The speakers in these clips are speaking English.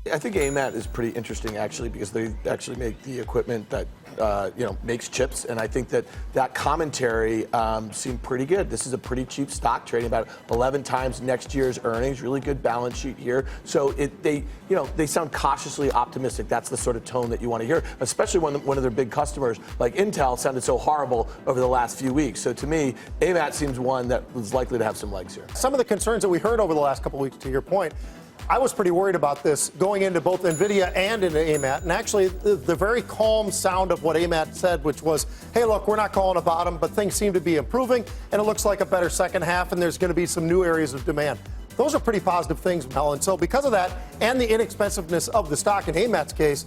I think AMAT is pretty interesting, actually, because they actually make the equipment that makes chips, and I think that commentary seemed pretty good. This is a pretty cheap stock, trading about 11 times next year's earnings. Really good balance sheet here. So they sound cautiously optimistic. That's the sort of tone that you want to hear, especially when one of their big customers, like Intel, sounded so horrible over the last few weeks. So to me, AMAT seems one that was likely to have some legs here. Some of the concerns that we heard over the last couple of weeks, to your point, I was pretty worried about this going into both Nvidia and into AMAT. And actually, the very calm sound of what AMAT said, which was, hey, look, we're not calling a bottom, but things seem to be improving, and it looks like a better second half, and there's going to be some new areas of demand. Those are pretty positive things, Mel. And so because of that and the inexpensiveness of the stock in AMAT's case,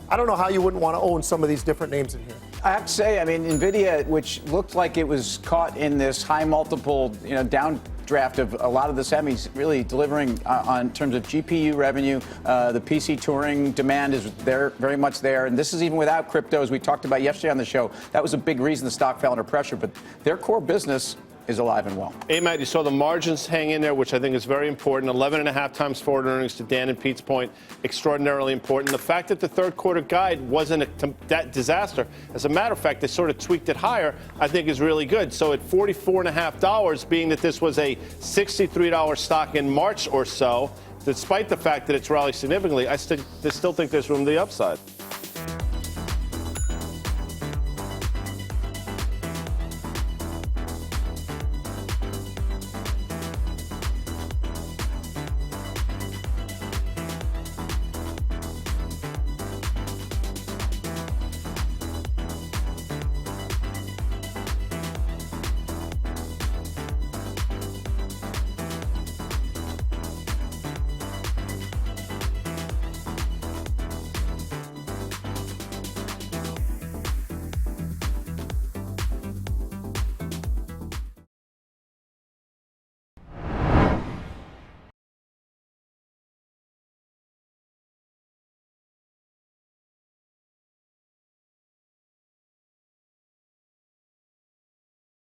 I don't know how you wouldn't want to own some of these different names in here. I have to say, I mean, Nvidia, which looked like it was caught in this high multiple, downdraft of a lot of the semis, really delivering on terms of GPU revenue. The PC touring demand is there, very much there, and this is even without crypto, as we talked about yesterday on the show. That was a big reason the stock fell under pressure, but their core business is alive and well. AMAT, you saw the margins hang in there, which I think is very important. 11.5 times forward earnings, to Dan and Pete's point, extraordinarily important. The fact that the third quarter guide wasn't that disaster, as a matter of fact, they sort of tweaked it higher, I think is really good. So at $44.50, being that this was a $63 stock in March or so, despite the fact that it's rallied significantly, I still think there's room to the upside.